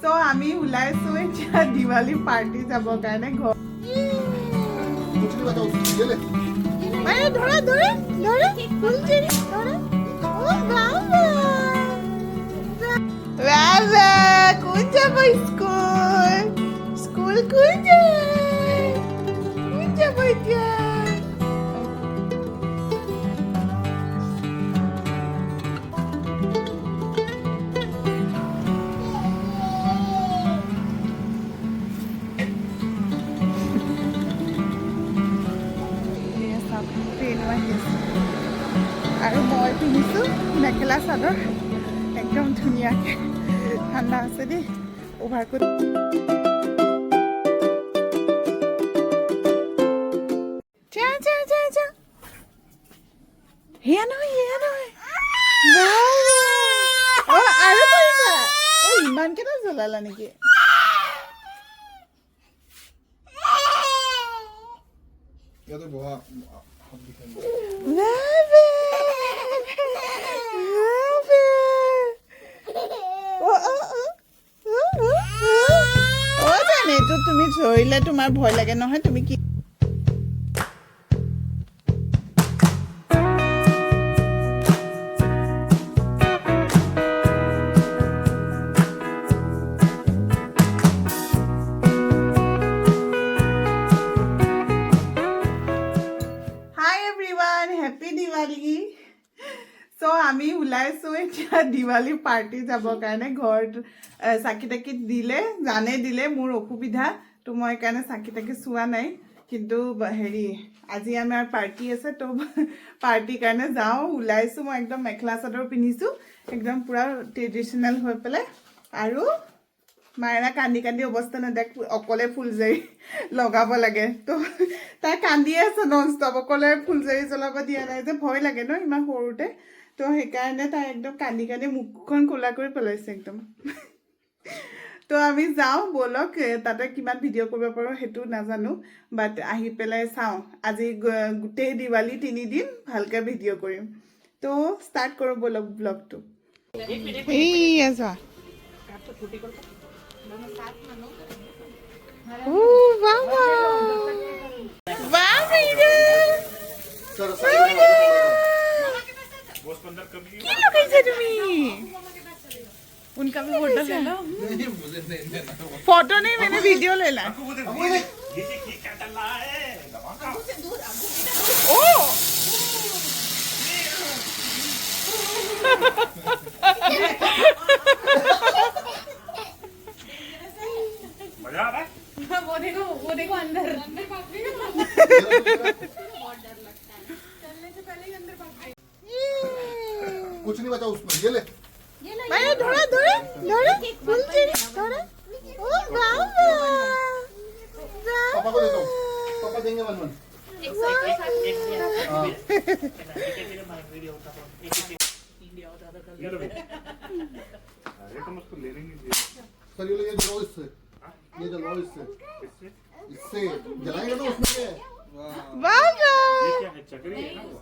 So আমি ওলাইছো এতিয়া দিৱালী পাৰ্টি যাবৰ কাৰণে ঘৰ আরে ধরে ধরে ধরে ফুলচুরি ধরে ও বাবা বাবা কোন যাবো স্কুল স্কুল কোন যাবো এতিয়া আৰু মই পিন্ধিছোঁ মেখেলা চাদৰ একদম ধুনীয়াকৈ ঠাণ্ডা আছে দেই অভাৰকোট সেয়া নহয় অঁ আৰু কৰিছা অঁ ইমানকেইটা জ্বলালা নেকি এইটো তুমি ধৰিলে তোমাৰ ভয় লাগে নহয় তুমি কি আমি ওলাইছো এতিয়া দিৱালী পাৰ্টি যাবৰ কাৰণে ঘৰত চাকি তাকি দিলে জানে দিলে মোৰ অসুবিধা তো মই কাৰণে চাকি তাকি চোৱা নাই কিন্তু হেৰি আজি আমাৰ পাৰ্টি আছে তো পাৰ্টি কাৰণে যাওঁ ওলাইছো মই একদম মেখেলা চাদৰ পিন্ধিছো একদম পুৰা ট্ৰেডিশনেল হৈ পেলাই আৰু মায়েৰা কান্দি কান্দি অৱস্থা নেদেখ অকলে ফুলজাৰি লগাব লাগে তো তাই কান্দিয়ে আছে নন ষ্টপ অকলে ফুলজাৰি জ্বলাব দিয়া নাই যে ভয় লাগে ন ইমান সৰুতে তো সেইকাৰণে তাই একদম কান্দি কান্দি মুখখন ক'লা কৰি পেলাইছে একদম তো আমি যাওঁ ব'লক তাতে কিমান ভিডিঅ' কৰিব পাৰোঁ সেইটো নাজানো বাট আহি পেলাই চাওঁ আজি গোটেই দিৱালী 3 দিন ভালকৈ ভিডিঅ' কৰিম তো ষ্টাৰ্ট কৰোঁ ব'লক ব্লগটো এইয়া যোৱা उनका भी फोटो ले लो फोटो नहीं मैंने वीडियो ले ला ओ मजा आ रहा है वो देखो अंदर कुछ नहीं बचा उसमें ये ले मैंने धोड़ा धोड़ा धोड़ा फुलचुरी धोड़ा ओ बाबा पापा को दे दो पापा देंगे वन सर ये जलाओ इससे ये जलाओ इससे इससे जलाएंगे ना उसमें क्या है बाबा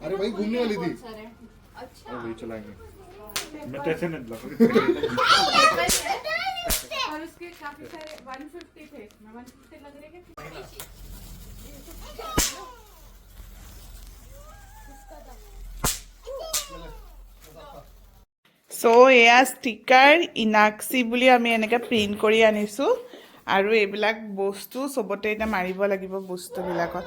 अरे भाई घूमने वाली थी अच्छा वही चलाएंगे मैं तो ऐसे नहीं लगा और उसके काफी सारे 150 थे मैं 150 लग रहे थे सो एया स्टिकार इनाक्सी বুলি আমি এনেকৈ প্ৰিন্ট কৰি আনিছো আৰু এইবিলাক বস্তু সবতে এটা মাৰিব লাগিব বস্তুবিলাকত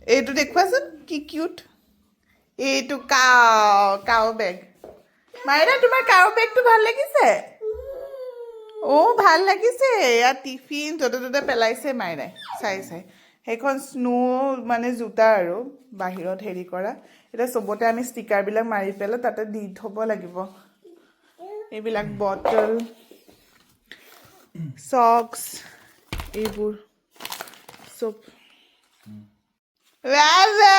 এইটো দেখুৱাচোন কি কিউট এইটো কাও বেগ মাইনা তোমাৰ কাও বেগটো ভাল লাগিছে ও ভাল লাগিছে এয়া টিফিন য'তে ত'তে পেলাইছে মাইনাই চাই সেইখন স্নো মানে জোতা আৰু বাহিৰত হেৰি কৰা এটা সবতে আমি ষ্টিকাৰবিলাক মাৰি পেলাই তাতে দি থব লাগিব এইবিলাক বটল সক্স এইবোৰ সব বাবা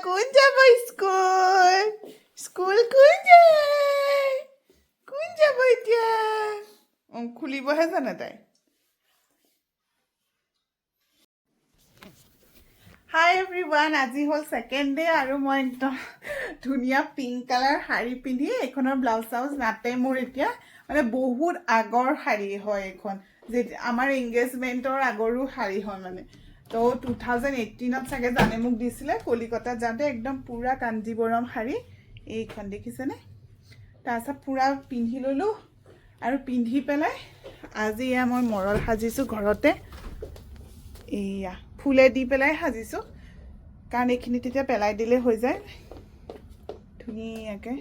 কোন যাব স্কুল স্কুল কোন যাব এতিয়া খুলিবহে জানে তাই হাই এভৰিৱান, আজি হ'ল ছেকেণ্ড ডে আৰু মই একদম ধুনীয়া পিংক কালাৰ শাৰী পিন্ধি এইখনৰ ব্লাউজ চাউজ নাতে মোৰ এতিয়া মানে বহুত আগৰ শাৰী হয় এইখন যে আমাৰ এংগেজমেণ্টৰ আগৰো শাৰী হয় মানে তো 2018ত চাগে জানে মোক দিছিলে কলিকতাত যাওঁতে একদম পুৰা কাঞ্জিবৰম শাৰী এইখন দেখিছেনে তাৰপিছত পুৰা পিন্ধি ল'লোঁ আৰু পিন্ধি পেলাই আজি এয়া মই মৰল সাজিছোঁ ঘৰতে এয়া ফুলে দি পেলাই সাজিছোঁ কাৰণ এইখিনি তেতিয়া পেলাই দিলে হৈ যায় ধুনীয়াকৈ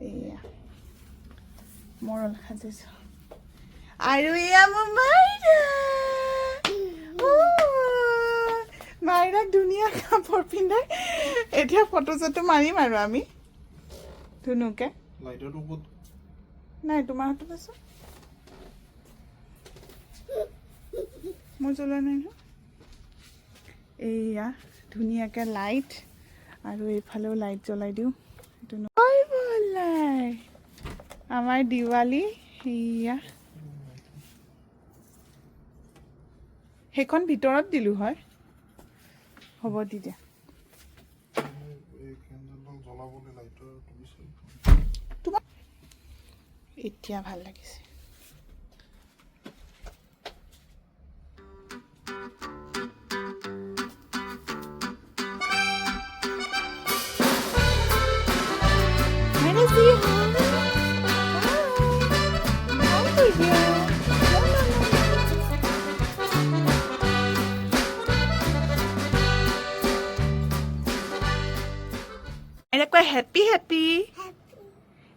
এয়া মৰল সাজিছোঁ আৰু এয়া মোৰ মাইৰাক ধুনীয়া কাপোৰ পিন্ধাই এতিয়া ফটো চটো মাৰিম আৰু আমি ধুনুকৈ লাইটৰটো ক'ত নাই তোমাৰ হাতত আছোঁ মই জ্বলোৱা নাই নহয় এয়া ধুনীয়াকৈ লাইট আৰু এইফালেও লাইট জ্বলাই দিওঁ আমাৰ দিৱালী এয়া সেইখন ভিতৰত দিলোঁ হয় হ'ব দি দিয়া এতিয়া ভাল লাগিছে কোৱা হেপী হেপী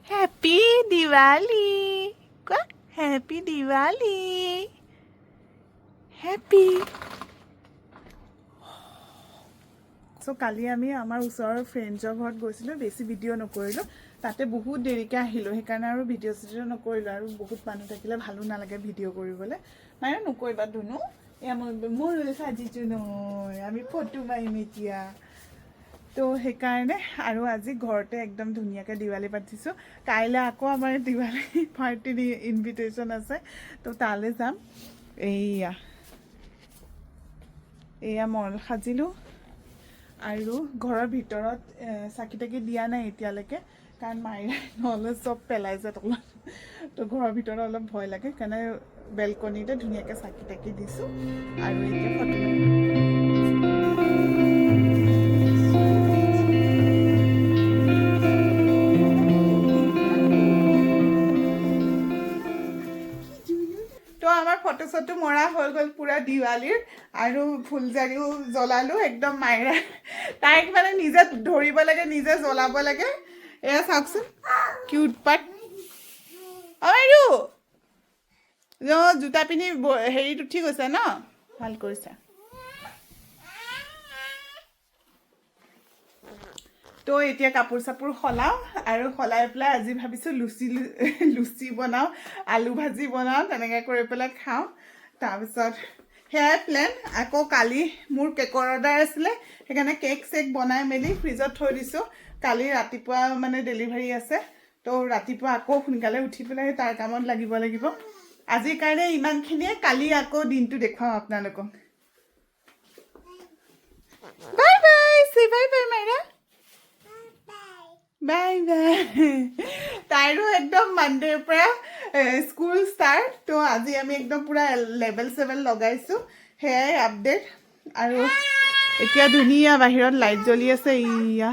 হেপী দিৱালী কোৱা হেপী দিৱালী হেপী চ' কালি আমি আমাৰ ওচৰৰ ফ্ৰেণ্ডছৰ ঘৰত গৈছিলোঁ বেছি ভিডিঅ' নকৰিলোঁ তাতে বহুত দেৰিকৈ আহিলোঁ সেইকাৰণে আৰু ভিডিঅ' চিডিঅ' নকৰিলোঁ আৰু বহুত মানুহ থাকিলে ভালো নালাগে ভিডিঅ' কৰিবলৈ মানে নকৰিবা ধুনু এয়া মোৰ সাজিছোঁ নহয় আমি ফটো মাৰিম এতিয়া তো সেইকাৰণে আৰু আজি ঘৰতে একদম ধুনীয়াকৈ দিৱালী পাতিছোঁ কাইলৈ আকৌ আমাৰ দিৱালী পাৰ্টিৰ ইনভিটেশ্যন আছে তো তালৈ যাম এয়া মৰল সাজিলোঁ আৰু ঘৰৰ ভিতৰত চাকি তাকি দিয়া নাই এতিয়ালৈকে কাৰণ মায়ে নহ'লে চব পেলাইছে তলত তো ঘৰৰ ভিতৰত অলপ ভয় লাগে সেইকাৰণে বেলকনিতে ধুনীয়াকৈ চাকি তাকি দিছোঁ আৰু এতিয়া ফটো ফটো চটো মৰা হৈ গ'ল পুৰা দিৱালীৰ আৰু ফুলজাৰিও জ্বলালোঁ একদম মাইৰা তাইক মানে নিজে ধৰিব লাগে নিজে জ্বলাব লাগে এয়া চাওকচোন কি উৎপাত আৰু জোতা পিন্ধি হেৰিত উঠি গৈছে ন ভাল কৰিছা তো এতিয়া কাপোৰ চাপোৰ সলাওঁ আৰু সলাই পেলাই আজি ভাবিছোঁ লুচি বনাওঁ আলু ভাজি বনাওঁ তেনেকৈ কৰি পেলাই খাওঁ তাৰপিছত সেয়াই প্লেন আকৌ কালি মোৰ কেকৰ অৰ্ডাৰ আছিলে সেইকাৰণে কেক চেক বনাই মেলি ফ্ৰিজত থৈ দিছোঁ কালি ৰাতিপুৱা মানে ডেলিভাৰী আছে তো ৰাতিপুৱা আকৌ সোনকালে উঠি পেলাই তাৰ কামত লাগিব আজিৰ কাৰণে ইমানখিনিয়ে কালি আকৌ দিনটো দেখুৱাম আপোনালোকক বাই বাই চে বাই বাই মাইৰা বাই বাই তাইৰো একদম মানডেৰ পৰা স্কুল ষ্টাৰ্ট তো আজি আমি একদম পুৰা লেবেল চেবেল লগাইছোঁ সেয়াই আপডেট আৰু এতিয়া ধুনীয়া বাহিৰত লাইট জ্বলি আছে এয়া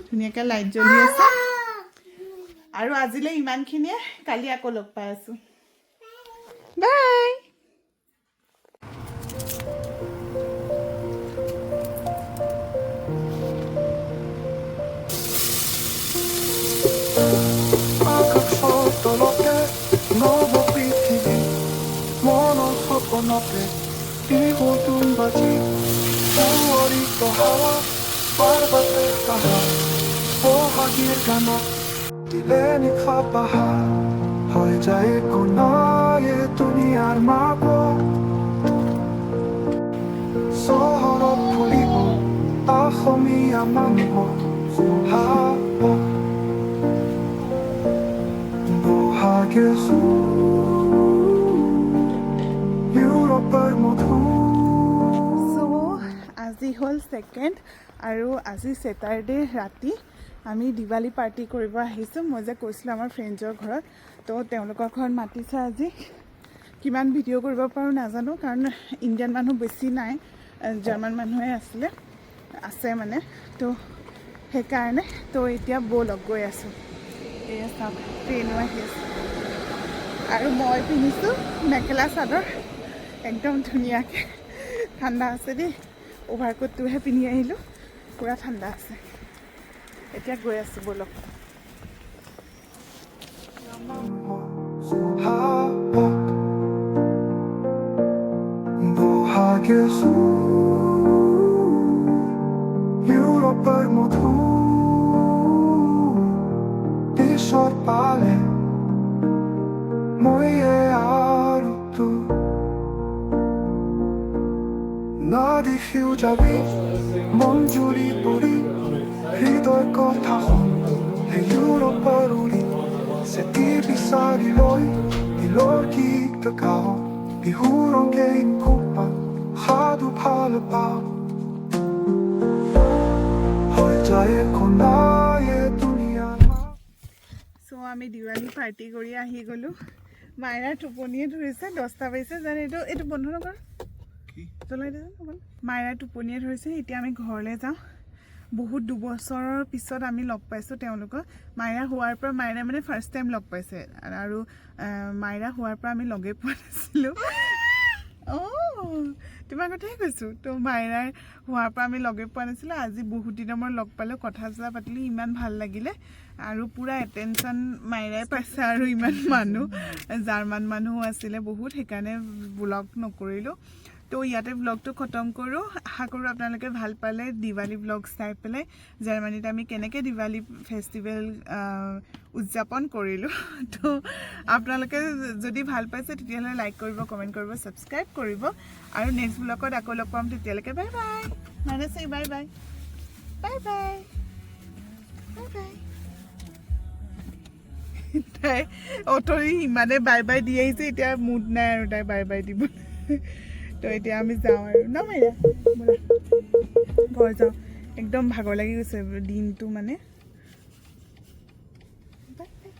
ধুনীয়াকৈ লাইট জ্বলি আছে আৰু আজিলৈ ইমানখিনিয়ে কালি আকৌ লগ পাই আছোঁ বাই দিলে নিশা পাহাৰ হৈ যায় কোনায়ে দুনিয়াৰ মাজত চহৰত ফুৰিব অসমীয়া মানুহৰ বহাগে पर मधु সো আজি হ'ল ছেকেণ্ড আৰু আজি ছেটাৰডে ৰাতি আমি দিৱালী পাৰ্টি কৰিব আহিছোঁ মই যে কৈছিলোঁ আমাৰ ফ্ৰেণ্ডছৰ ঘৰত তো তেওঁলোকৰ ঘৰত মাতিছে আজি কিমান ভিডিঅ' কৰিব পাৰোঁ নাজানো কাৰণ ইণ্ডিয়ান মানুহ বেছি নাই জাৰ্মান মানুহে আছে মানে তো সেইকাৰণে তো এতিয়া ব'লক গৈ আছোঁ এয়া চাওক ট্ৰেইনো আহি আছে আৰু মই পিন্ধিছোঁ মেখেলা চাদৰ একদম ধুনীয়াকৈ ঠাণ্ডা আছে দেই অভাৰকোটটোহে পিন্ধি আহিলোঁ পূৰা ঠাণ্ডা আছে এতিয়া গৈ আছোঁ ব'লক 노하게수 유럽 모두 티셔츠 발레 모이에 아루도 나디 휴자비 몽줄이 뿌리 히돌 거타호 해 유럽 우리 세티비 사리로이 이로기 뜨가오 비후런 게임 쿠파 하도 팔아봐 헐자의 코나의 두니야 চ' আমি দিৱালী পাৰ্টি কৰি আহি গ'লোঁ মায়েৰাৰ টোপনিয়ে ধৰিছে 10টা বাজিছে জানে এইটো বন্ধ নকৰ জ্বলাই দে মায়েৰাৰ টোপনিয়ে ধৰিছে এতিয়া আমি ঘৰলৈ যাওঁ বহুত দুবছৰৰ পিছত আমি লগ পাইছোঁ তেওঁলোকক মায়েৰা হোৱাৰ পৰা মায়েৰা মানে ফাৰ্ষ্ট টাইম লগ পাইছে আৰু মায়েৰা হোৱাৰ পৰা আমি লগেই পোৱা নাছিলোঁ তোমাৰ কথাই কৈছোঁ তো মায়েৰাৰ হোৱাৰ পৰা আমি লগেই পোৱা নাছিলোঁ আজি বহুত দিনৰ মূৰত লগ পালোঁ কথা চথা পাতিলোঁ ইমান ভাল লাগিলে আৰু পূৰা এটেনশ্যন মায়েৰাই পাইছে আৰু ইমান মানুহ জাৰ্মান মানুহো আছিলে বহুত সেইকাৰণে ব্লগ নকৰিলোঁ তো ইয়াতে ব্লগটো খতম কৰোঁ আশা কৰোঁ আপোনালোকে ভাল পালে দিৱালী ব্লগ চাই পেলাই জাৰ্মানীত আমি কেনেকৈ দিৱালী ফেষ্টিভেল উদযাপন কৰিলোঁ তো আপোনালোকে যদি ভাল পাইছে তেতিয়াহ'লে লাইক কৰিব কমেণ্ট কৰিব ছাবস্ক্ৰাইব কৰিব আৰু নেক্সট ব্লগত আকৌ লগ পাম তেতিয়ালৈকে bye bye Manasi bye bye bye bye bye bye তাই অতৰি ইমানে বাই বাই দি আহিছে এতিয়া মুড নাই আৰু তাই বাই বাই দিব তো এতিয়া আমি যাওঁ আৰু ন মাইৰা ব'লা ঘৰ যাওঁ একদম ভাগৰ লাগি গৈছে দিনটো মানে বাই বাই